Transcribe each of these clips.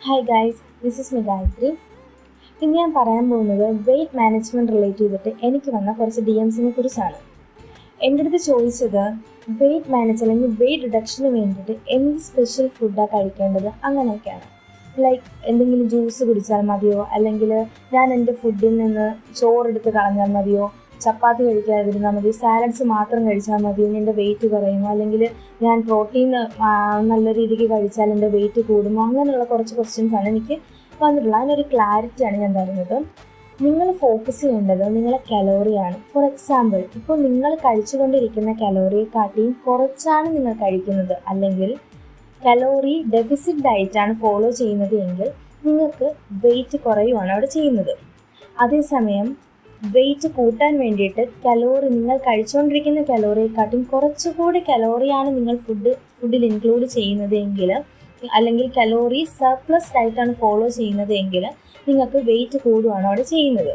Hi guys, this is me Gayathri. ഇന്ന് ഞാൻ പറയാൻ പോകുന്നത് വെയ്റ്റ് മാനേജ്മെൻറ്റ് റിലേറ്റ് ചെയ്തിട്ട് എനിക്ക് വന്ന കുറച്ച് DMസിനെ കുറിച്ചാണ്. എൻ്റെ അടുത്ത് ചോദിച്ചത് വെയ്റ്റ് മാനേജ് അല്ലെങ്കിൽ വെയ്റ്റ് റിഡക്ഷന് വേണ്ടിയിട്ട് എന്ത് സ്പെഷ്യൽ ഫുഡാണ് കഴിക്കേണ്ടത് അങ്ങനെയൊക്കെയാണ്. ലൈക്ക് എന്തെങ്കിലും ജ്യൂസ് കുടിച്ചാൽ മതിയോ, അല്ലെങ്കിൽ ഞാൻ എൻ്റെ ഫുഡിൽ നിന്ന് ചോറെടുത്ത് കളഞ്ഞാൽ മതിയോ, ചപ്പാത്തി കഴിക്കാതിരുന്നാൽ മതി, സാലഡ്സ് മാത്രം കഴിച്ചാൽ മതി, എൻ്റെ വെയിറ്റ് കുറയുമോ, അല്ലെങ്കിൽ ഞാൻ പ്രോട്ടീൻ നല്ല രീതിക്ക് കഴിച്ചാൽ എൻ്റെ വെയിറ്റ് കൂടുമോ, അങ്ങനെയുള്ള കുറച്ച് ക്വസ്റ്റ്യൻസാണ് എനിക്ക് വന്നിട്ടുള്ളത്. അതിനൊരു ക്ലാരിറ്റിയാണ് ഞാൻ തരുന്നത്. നിങ്ങൾ ഫോക്കസ് ചെയ്യേണ്ടത് നിങ്ങളെ കലോറിയാണ്. ഫോർ എക്സാമ്പിൾ, ഇപ്പോൾ നിങ്ങൾ കഴിച്ചുകൊണ്ടിരിക്കുന്ന കലോറിയെക്കാട്ടിയും കുറച്ചാണ് നിങ്ങൾ കഴിക്കുന്നത്, അല്ലെങ്കിൽ കലോറി ഡെഫിസിറ്റ് ഡയറ്റാണ് ഫോളോ ചെയ്യുന്നത് എങ്കിൽ നിങ്ങൾക്ക് വെയിറ്റ് കുറയുവാണ് അവിടെ ചെയ്യുന്നത്. അതേസമയം വെയിറ്റ് കൂട്ടാൻ വേണ്ടിയിട്ട് നിങ്ങൾ കഴിച്ചുകൊണ്ടിരിക്കുന്ന കലോറിയെക്കാട്ടും കുറച്ചുകൂടി കലോറിയാണ് നിങ്ങൾ ഫുഡിൽ ഇൻക്ലൂഡ് ചെയ്യുന്നത് എങ്കിൽ, അല്ലെങ്കിൽ കലോറി സർപ്ലസ് ഡയറ്റാണ് ഫോളോ ചെയ്യുന്നത് എങ്കിൽ നിങ്ങൾക്ക് വെയിറ്റ് കൂടുകയാണ് അവിടെ ചെയ്യുന്നത്.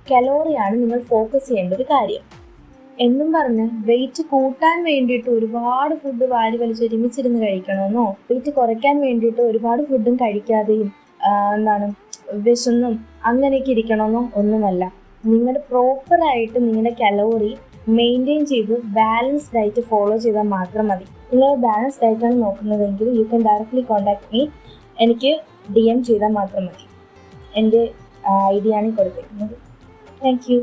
കലോറിയാണ് നിങ്ങൾ ഫോക്കസ് ചെയ്യേണ്ട ഒരു കാര്യം. എന്നും പറഞ്ഞ് വെയിറ്റ് കൂട്ടാൻ വേണ്ടിയിട്ട് ഒരുപാട് ഫുഡ് വാരി വലിച്ചൊരുമിച്ചിരുന്ന് കഴിക്കണമെന്നോ, വെയിറ്റ് കുറയ്ക്കാൻ വേണ്ടിയിട്ട് ഒരുപാട് ഫുഡും കഴിക്കാതെയും വിശന്നും അങ്ങനെയൊക്കെ ഇരിക്കണമെന്നോ ഒന്നുമല്ല. നിങ്ങളുടെ പ്രോപ്പറായിട്ട് നിങ്ങളുടെ കലോറി മെയിൻറ്റെയിൻ ചെയ്ത് ബാലൻസ് ഡയറ്റ് ഫോളോ ചെയ്താൽ മാത്രം മതി. നിങ്ങൾ ബാലൻസ് ഡയറ്റാണ് നോക്കുന്നതെങ്കിൽ you can directly contact me. എനിക്ക് DM ചെയ്താൽ മാത്രം മതി. എൻ്റെ ID ആണ് കൊടുത്തിരിക്കുന്നത്. Thank you.